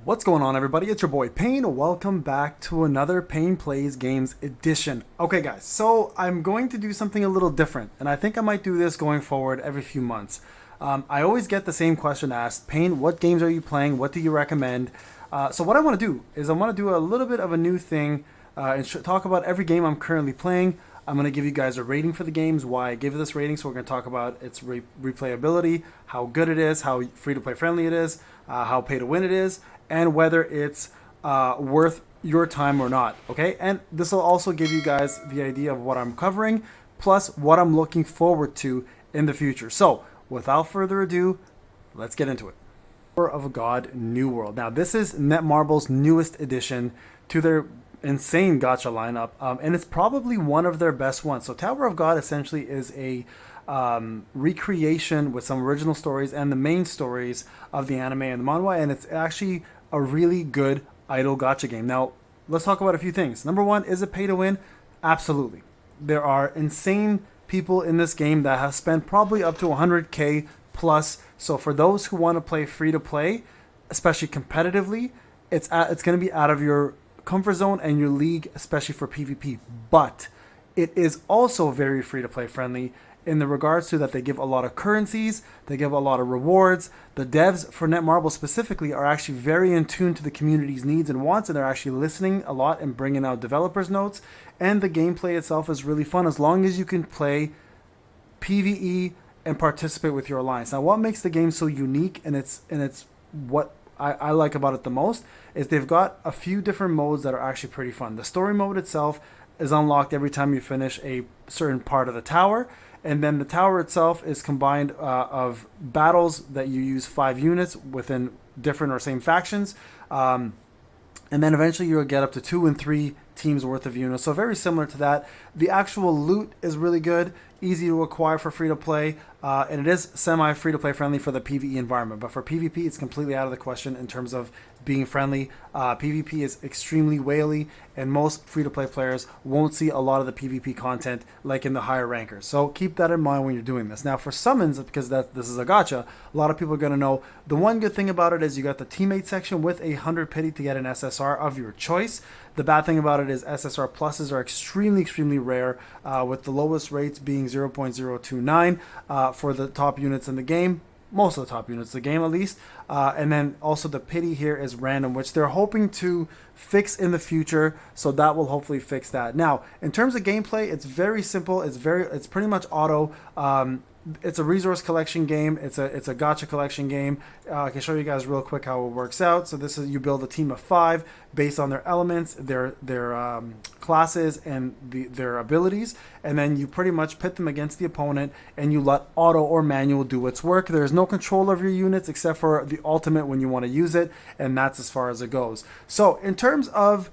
What's going on, everybody? It's your boy Payne. Welcome back to another Payne Plays Games edition. Okay, guys, so I'm going to do something a little different, and I think I might do this going forward every few months. I always get the same question asked: Payne, what games are you playing? What do you recommend? So what I want to do is I want to do a little bit of a new thing and talk about every game I'm currently playing. I'm going to give you guys a rating for the games, why I give this rating. So we're going to talk about its replayability, how good it is, how free-to-play friendly it is, how pay-to-win it is, and whether it's worth your time or not, okay? And this will also give you guys the idea of what I'm covering, plus what I'm looking forward to in the future. So, without further ado, let's get into it. Tower of God New World. Now, this is Netmarble's newest addition to their insane gacha lineup, and it's probably one of their best ones. So Tower of God essentially is a recreation with some original stories and the main stories of the anime and the manga, and it's actually a really good idle gacha game. Now, let's talk about a few things. Number one, is it pay to win? Absolutely. There are insane people in this game that have spent probably up to 100k plus. So for those who want to play free to play, especially competitively, it's going to be out of your comfort zone and your league, especially for PvP. But it is also very free to play friendly in the regards to that they give a lot of currencies, they give a lot of rewards. The devs for Netmarble specifically are actually very in tune to the community's needs and wants, and they're actually listening a lot and bringing out developers' notes. And the gameplay itself is really fun as long as you can play PvE and participate with your alliance. Now, what makes the game so unique, and it's what I like about it the most, is they've got a few different modes that are actually pretty fun. The story mode itself is unlocked every time you finish a certain part of the tower. And then the tower itself is combined of battles that you use 5 units within different or same factions. And then eventually you'll get up to 2 and 3 teams worth of units. So very similar to that. The actual loot is really good, easy to acquire for free to play, and it is semi free to play friendly for the PvE environment. But for PvP, it's completely out of the question in terms of being friendly. PvP is extremely whaley, and most free to play players won't see a lot of the PvP content like in the higher rankers. So keep that in mind when you're doing this. Now for summons, because this is a gacha, a lot of people are going to know the one good thing about it is you got the teammate section with 100 pity to get an SSR of your choice. The bad thing about it is SSR pluses are extremely rare, with the lowest rates being 0.029 for the top units in the game. Most of the top units in the game, at least. And then also the pity here is random, which they're hoping to fix in the future. So that will hopefully fix that. Now, in terms of gameplay, it's very simple. It's pretty much auto. It's a resource collection game. It's a gacha collection game. I can show you guys real quick how it works out. So this is, you build a team of 5 based on their elements, their classes, and their abilities, and then you pretty much pit them against the opponent, and you let auto or manual do its work. There is no control of your units except for the ultimate when you want to use it, and that's as far as it goes. So in terms of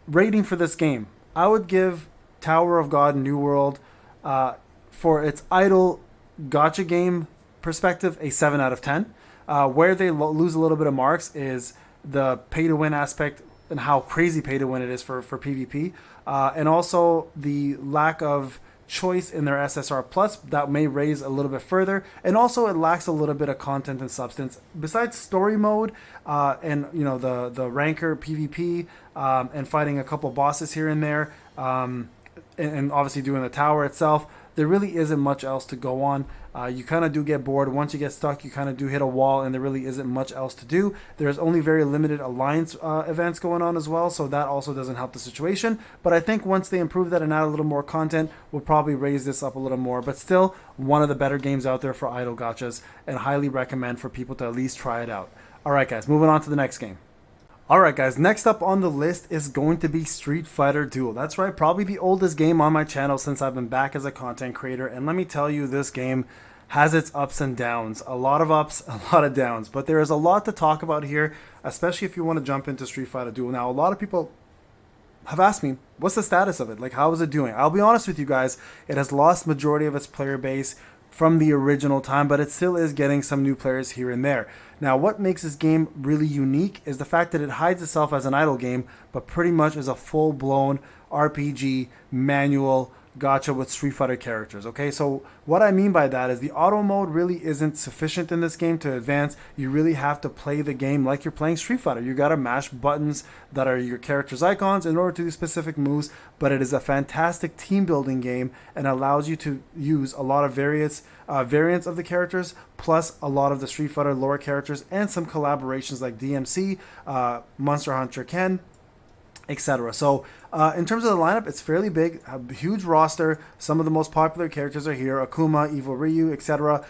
rating for this game, I would give Tower of God New World, for its idle gacha game perspective, a 7 out of 10. Where they lose a little bit of marks is the pay-to-win aspect and how crazy pay-to-win it is for PvP. And also the lack of choice in their SSR Plus that may raise a little bit further. And also it lacks a little bit of content and substance. Besides story mode and the ranker PvP and fighting a couple bosses here and there, and obviously doing the tower itself, there really isn't much else to go on. You kind of do get bored. Once you get stuck, you kind of do hit a wall, and there really isn't much else to do. There's only very limited alliance events going on as well, so that also doesn't help the situation. But I think once they improve that and add a little more content, we'll probably raise this up a little more. But still, one of the better games out there for idle gachas, and highly recommend for people to at least try it out. All right, guys, moving on to the next game. Alright guys, next up on the list is going to be Street Fighter Duel. That's right, probably the oldest game on my channel since I've been back as a content creator. And let me tell you, this game has its ups and downs. A lot of ups, a lot of downs. But there is a lot to talk about here, especially if you want to jump into Street Fighter Duel. Now, a lot of people have asked me, what's the status of it? Like, how is it doing? I'll be honest with you guys, it has lost majority of its player base from the original time, but it still is getting some new players here and there. Now, what makes this game really unique is the fact that it hides itself as an idle game, but pretty much is a full-blown RPG manual gacha with Street Fighter characters. Okay, so what I mean by that is the auto mode really isn't sufficient in this game to advance. You really have to play the game like you're playing Street Fighter. You gotta mash buttons that are your character's icons in order to do specific moves, but it is a fantastic team building game and allows you to use a lot of variants of the characters, plus a lot of the Street Fighter lore characters and some collaborations like DMC, Monster Hunter Ken, etc. So in terms of the lineup, it's fairly big, a huge roster. Some of the most popular characters are here: Akuma, Evil Ryu, etc.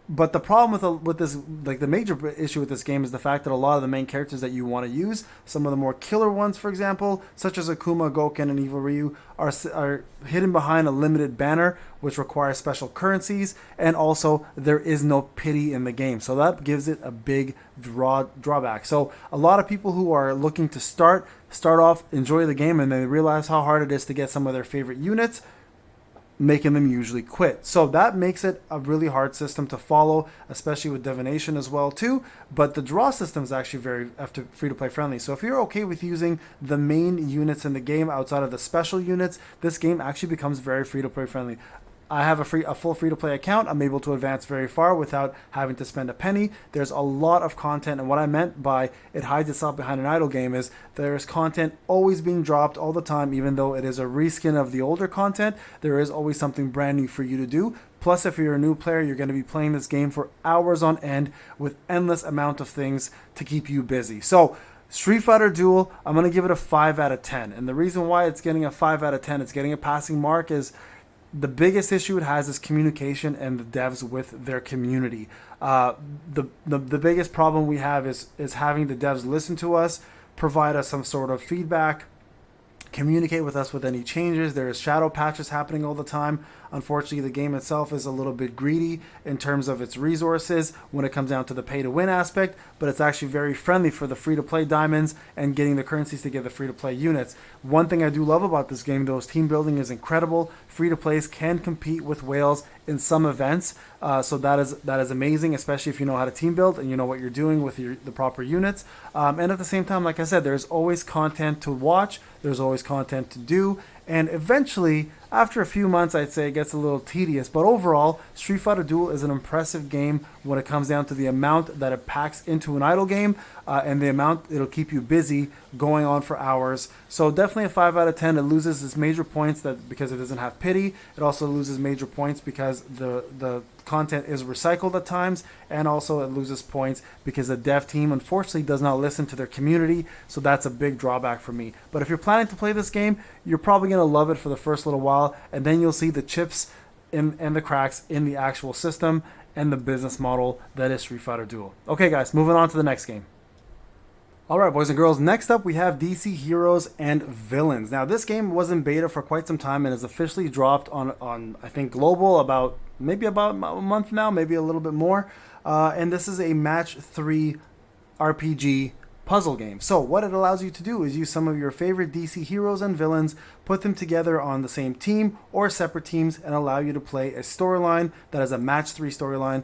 But the problem with this, like the major issue with this game, is the fact that a lot of the main characters that you want to use, some of the more killer ones, for example, such as Akuma, Goken, and Evil Ryu, are hidden behind a limited banner, which requires special currencies, and also there is no pity in the game. So that gives it a big drawback. So a lot of people who are looking to start off, enjoy the game, and they realize how hard it is to get some of their favorite units, making them usually quit. So that makes it a really hard system to follow, especially with divination as well too. But the draw system is actually very free-to-play friendly. So if you're okay with using the main units in the game outside of the special units, this game actually becomes very free-to-play friendly. I have a full free-to-play account. I'm able to advance very far without having to spend a penny. There's a lot of content, and what I meant by it hides itself behind an idle game is there's content always being dropped all the time. Even though it is a reskin of the older content, there is always something brand new for you to do. Plus, if you're a new player, you're going to be playing this game for hours on end with endless amount of things to keep you busy. So Street Fighter Duel, I'm going to give it a 5 out of 10. And the reason why it's getting a 5 out of 10, it's getting a passing mark, is the biggest issue it has is communication and the devs with their community. The biggest problem we have is having the devs listen to us, provide us some sort of feedback, communicate with us with any changes. There's shadow patches happening all the time. Unfortunately, the game itself is a little bit greedy in terms of its resources when it comes down to the pay-to-win aspect, but it's actually very friendly for the free-to-play diamonds and getting the currencies to get the free-to-play units. One thing I do love about this game, though, is team building is incredible. Free-to-plays can compete with whales in some events, so that is amazing, especially if you know how to team build and you know what you're doing with the proper units. And at the same time, like I said, there's always content to watch, there's always content to do, and eventually, after a few months, I'd say it gets a little tedious. But overall, Street Fighter Duel is an impressive game when it comes down to the amount that it packs into an idle game and the amount it'll keep you busy going on for hours. So definitely a 5 out of 10. It loses its major points because it doesn't have pity. It also loses major points because the content is recycled at times, and also it loses points because the dev team unfortunately does not listen to their community. So that's a big drawback for me. But if you're planning to play this game, you're probably going to love it for the first little while, and then you'll see the chips and the cracks in the actual system and the business model that is Street Fighter Duel. Okay guys, moving on to the next game. Alright boys and girls, next up we have DC Heroes and Villains. Now this game was in beta for quite some time and is officially dropped on I think global about a month now, maybe a little bit more. And this is a match 3 RPG puzzle game. So what it allows you to do is use some of your favorite DC heroes and villains, put them together on the same team or separate teams, and allow you to play a storyline that is a match 3 storyline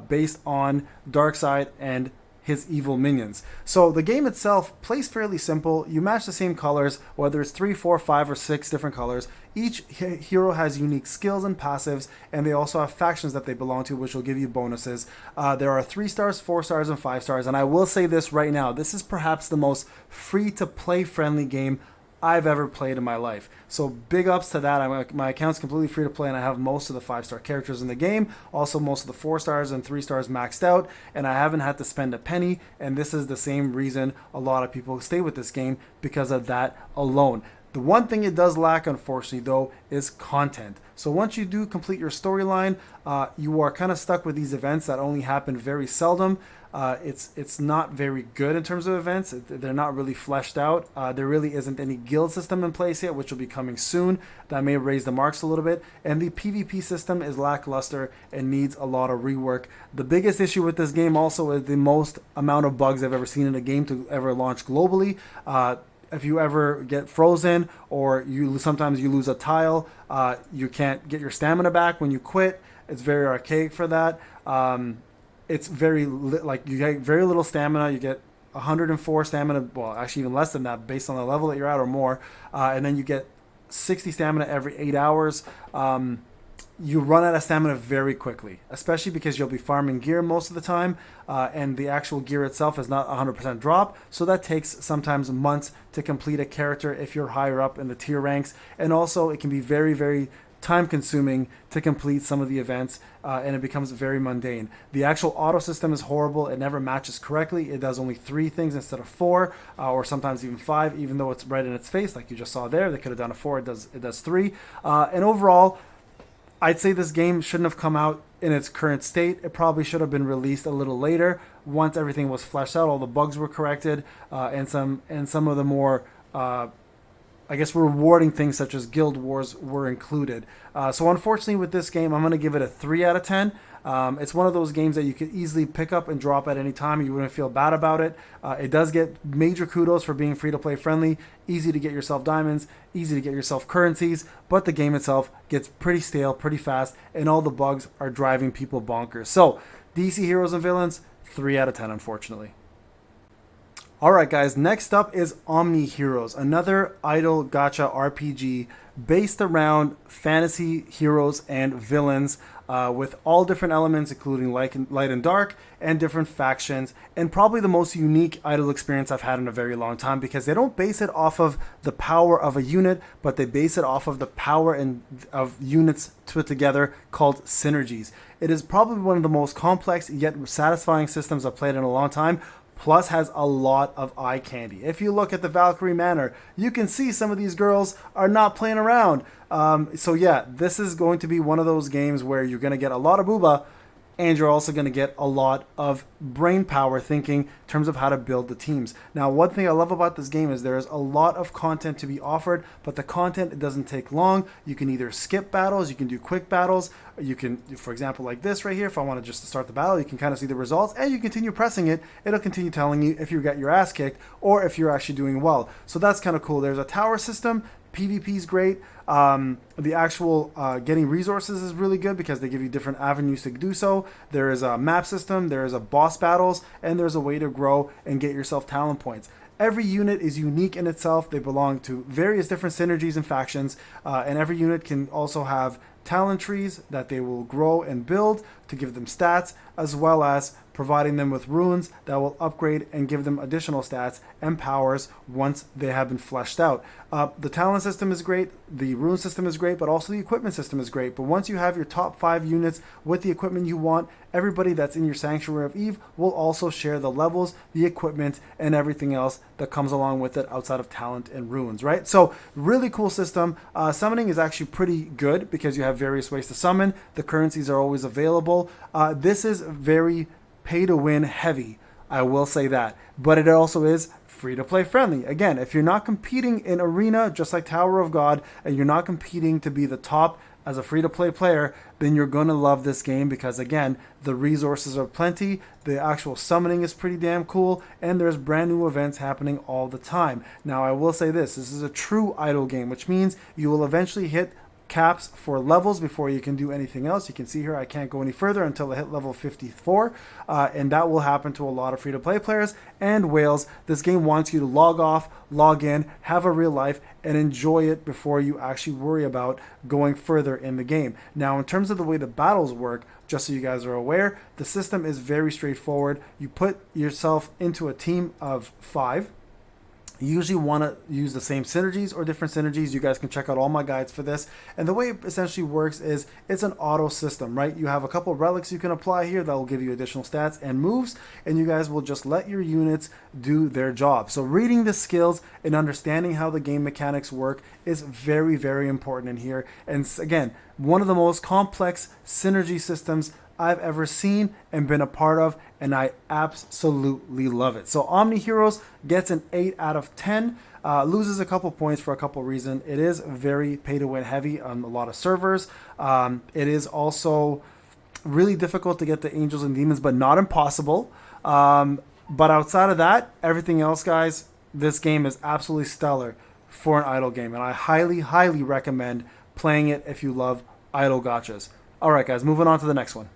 based on Darkseid and his evil minions. So the game itself plays fairly simple. You match the same colors, whether it's 3, 4, 5, or 6 different colors. Each hero has unique skills and passives, and they also have factions that they belong to, which will give you bonuses. There are 3 stars, 4 stars, and 5 stars, and I will say this right now, this is perhaps the most free-to-play friendly game I've ever played in my life. So big ups to that. My account's completely free to play, and I have most of the 5-star characters in the game, also most of the 4 stars and 3 stars maxed out, and I haven't had to spend a penny, and this is the same reason a lot of people stay with this game, because of that alone. The one thing it does lack, unfortunately, though, is content. So once you do complete your storyline, you are kind of stuck with these events that only happen very seldom. It's not very good in terms of events. They're not really fleshed out. There really isn't any guild system in place yet, which will be coming soon. That may raise the marks a little bit. And the PvP system is lackluster and needs a lot of rework. The biggest issue with this game also is the most amount of bugs I've ever seen in a game to ever launch globally. If you ever get frozen, or sometimes you lose a tile, you can't get your stamina back when you quit. It's very archaic for that. It's you get very little stamina. You get 104 stamina, well, actually even less than that, based on the level that you're at or more, and then you get 60 stamina every 8 hours. You run out of stamina very quickly, especially because you'll be farming gear most of the time, and the actual gear itself is not 100% drop, so that takes sometimes months to complete a character if you're higher up in the tier ranks, and also it can be very, very time consuming to complete some of the events, and it becomes very mundane. The actual auto system is horrible. It never matches correctly. It does only 3 things instead of 4, or sometimes even 5, even though it's right in its face like you just saw there. They could have done a 4. It does 3, and overall I'd say this game shouldn't have come out in its current state. It probably should have been released a little later once everything was fleshed out, all the bugs were corrected, and some of the more I guess rewarding things such as guild wars were included. So unfortunately with this game, I'm going to give it a 3 out of 10. It's one of those games that you could easily pick up and drop at any time. You wouldn't feel bad about it. It does get major kudos for being free-to-play friendly, easy to get yourself diamonds, easy to get yourself currencies, but the game itself gets pretty stale, pretty fast, and all the bugs are driving people bonkers. So, DC Heroes and Villains, 3 out of 10, unfortunately. Alright guys, next up is Omniheroes, another idle gacha RPG based around fantasy heroes and villains, with all different elements including light and dark and different factions, and probably the most unique idle experience I've had in a very long time, because they don't base it off of the power of a unit, but they base it off of the power of units put together called synergies. It is probably one of the most complex yet satisfying systems I've played in a long time, plus has a lot of eye candy. If you look at the Valkyrie Manor, you can see some of these girls are not playing around. So yeah, this is going to be one of those games where you're going to get a lot of booba, and you're also going to get a lot of brain power thinking in terms of how to build the teams. Now, one thing I love about this game is there's a lot of content to be offered, but the content, it doesn't take long. You can either skip battles, you can do quick battles, you can, for example, like this right here, if I want to just start the battle, you can kind of see the results, and you continue pressing it, it'll continue telling you if you got your ass kicked or if you're actually doing well. So that's kind of cool. There's a tower system. PvP is great. The actual getting resources is really good because they give you different avenues to do so. There is a map system, there is a boss battles, and there's a way to grow and get yourself talent points. Every unit is unique in itself. They belong to various different synergies and factions, and every unit can also have talent trees that they will grow and build to give them stats, as well as providing them with runes that will upgrade and give them additional stats and powers once they have been fleshed out. The talent system is great, the rune system is great, but also the equipment system is great. But once you have your top 5 units with the equipment you want, everybody that's in your Sanctuary of Eve will also share the levels, the equipment, and everything else that comes along with it outside of talent and runes, right? So really cool system. Summoning is actually pretty good because you have various ways to summon. The currencies are always available. This is very pay to win heavy, I will say that, but it also is free to play friendly. Again, if you're not competing in arena just like Tower of God, and you're not competing to be the top as a free to play player, then you're going to love this game because again, the resources are plenty, the actual summoning is pretty damn cool, and there's brand new events happening all the time. Now I will say this is a true idle game, which means you will eventually hit caps for levels before you can do anything else. You can see here I can't go any further until I hit level 54, and that will happen to a lot of free-to-play players and whales. This game wants you to log off, log in, have a real life, and enjoy it before you actually worry about going further in the game. Now, in terms of the way the battles work, just so you guys are aware, the system is very straightforward. You put yourself into a team of 5. You usually want to use the same synergies or different synergies. You guys can check out all my guides for this. And the way it essentially works is it's an auto system, right? You have a couple of relics you can apply here that will give you additional stats and moves, and you guys will just let your units do their job. So reading the skills and understanding how the game mechanics work is very, very important in here. And again, one of the most complex synergy systems I've ever seen and been a part of, and I absolutely love it. So Omniheroes gets an 8 out of 10, loses a couple points for a couple reasons. It is very pay to win heavy on a lot of servers. It is also really difficult to get the angels and demons, but not impossible. But outside of that, everything else, guys, this game is absolutely stellar for an idle game, and I highly, highly recommend playing it if you love idle gachas. All right, guys, moving on to the next one.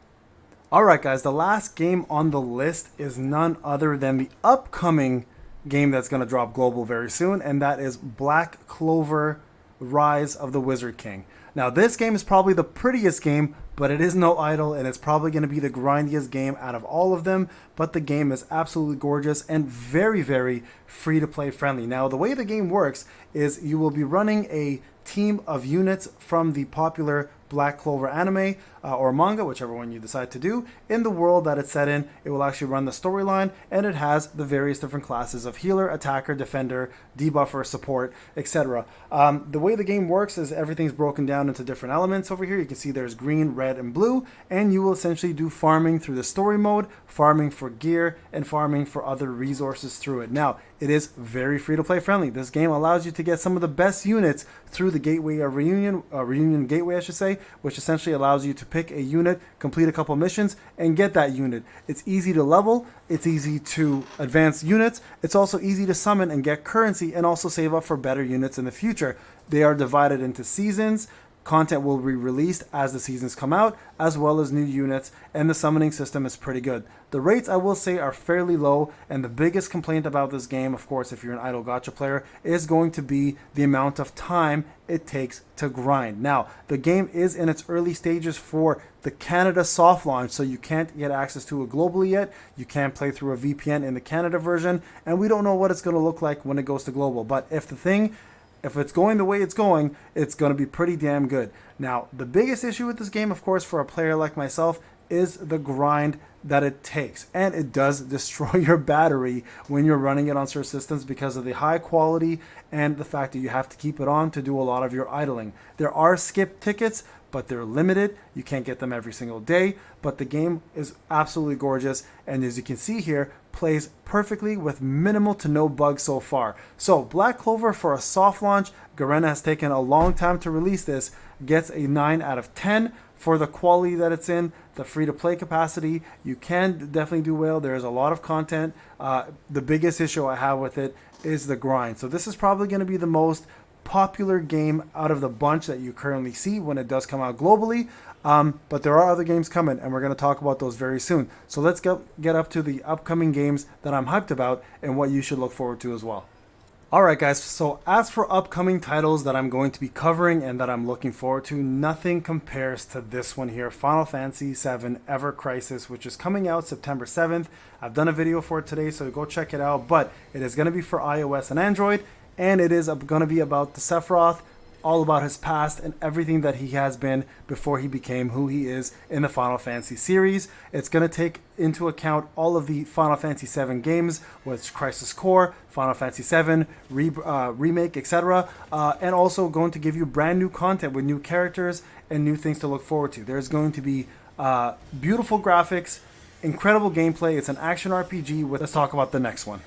Alright guys, the last game on the list is none other than the upcoming game that's going to drop global very soon, and that is Black Clover Rise of the Wizard King. Now, this game is probably the prettiest game, but it is no idle, and it's probably going to be the grindiest game out of all of them, but the game is absolutely gorgeous and very, very free-to-play friendly. Now, the way the game works is you will be running a team of units from the popular Black Clover anime or manga, whichever one you decide to do. In the world that it's set in, it will actually run the storyline, and it has the various different classes of healer, attacker, defender, debuffer, support, etc. The way the game works is everything's broken down into different elements over here. You can see there's green, red, and blue, and you will essentially do farming through the story mode, farming for gear, and farming for other resources through it. Now, it is very free-to-play friendly. This game allows you to get some of the best units through the gateway of Reunion Gateway, I should say, which essentially allows you to pick a unit, complete a couple missions, and get that unit. It's easy to level, it's easy to advance units, it's also easy to summon and get currency, and also save up for better units in the future. They are divided into seasons. Content will be released as the seasons come out, as well as new units, and the summoning system is pretty good. The rates, I will say, are fairly low, and the biggest complaint about this game, of course, if you're an idle gacha player, is going to be the amount of time it takes to grind. Now, the game is in its early stages for the Canada soft launch, so you can't get access to it globally yet. You can't play through a VPN in the Canada version, and we don't know what it's going to look like when it goes to global. But if it's going the way it's going to be pretty damn good. Now, the biggest issue with this game, of course, for a player like myself, is the grind that it takes. And it does destroy your battery when you're running it on certain systems because of the high quality and the fact that you have to keep it on to do a lot of your idling. There are skip tickets, but they're limited. You can't get them every single day, but the game is absolutely gorgeous, and as you can see here, plays perfectly with minimal to no bugs so far. So Black Clover, for a soft launch, Garena has taken a long time to release this, gets a 9 out of 10 for the quality that it's in, the free-to-play capacity. You can definitely do well. There is a lot of content. The biggest issue I have with it is the grind. So this is probably going to be the most popular game out of the bunch that you currently see when it does come out globally. But there are other games coming, and we're going to talk about those very soon. So let's get up to the upcoming games that I'm hyped about and what you should look forward to as well. Alright guys, so as for upcoming titles that I'm going to be covering and that I'm looking forward to, nothing compares to this one here, Final Fantasy VII Ever Crisis, which is coming out September 7th. I've done a video for it today, so go check it out, but it is going to be for iOS and Android, and it is going to be about the Sephiroth, all about his past and everything that he has been before he became who he is in the Final Fantasy series. It's going to take into account all of the Final Fantasy VII games, with Crisis Core, Final Fantasy VII, Remake, etc. And also going to give you brand new content with new characters and new things to look forward to. There's going to be beautiful graphics, incredible gameplay. It's an action RPG. Let's talk about the next one.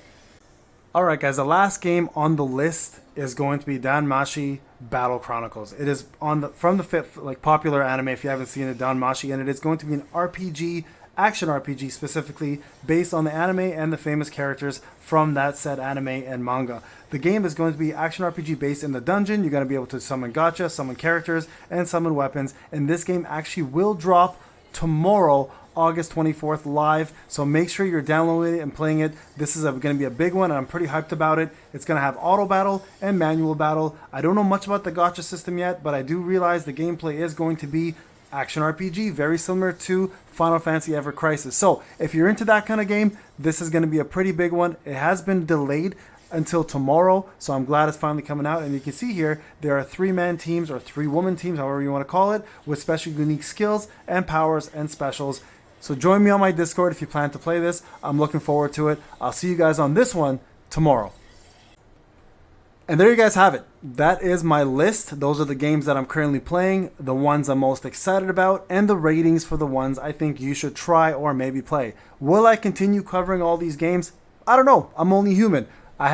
Alright guys, the last game on the list is going to be DanMachi Battle Chronicles. It is from the fifth popular anime, if you haven't seen it, DanMachi, and it is going to be an RPG, action RPG specifically, based on the anime and the famous characters from that said anime and manga. The game is going to be action RPG based in the dungeon. You're going to be able to summon gacha, summon characters, and summon weapons, and this game actually will drop tomorrow, August 24th, live, so make sure you're downloading it and playing it. This is going to be a big one, and I'm pretty hyped about it. It's going to have auto battle and manual battle. I don't know much about the gacha system yet, but I do realize the gameplay is going to be action RPG, very similar to Final Fantasy Ever Crisis. So if you're into that kind of game, this is going to be a pretty big one. It has been delayed until tomorrow, so I'm glad it's finally coming out. And you can see here there are 3-man teams or 3-woman teams, however you want to call it, with special unique skills and powers and specials. So join me on my Discord if you plan to play this. I'm looking forward to it. I'll see you guys on this one tomorrow. And there you guys have it. That is my list. Those are the games that I'm currently playing, the ones I'm most excited about, and the ratings for the ones I think you should try or maybe play. Will I continue covering all these games? I don't know. I'm only human. I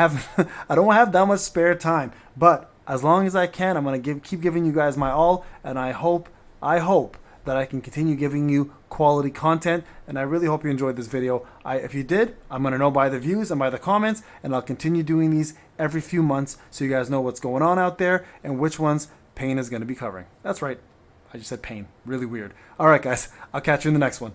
don't have that much spare time. But as long as I can, I'm going to keep giving you guys my all, and I hope that I can continue giving you quality content, and I really hope you enjoyed this video. If you did, I'm going to know by the views and by the comments, and I'll continue doing these every few months so you guys know what's going on out there and which ones Payne is going to be covering. That's right, I just said Payne. Really weird. Alright guys, I'll catch you in the next one.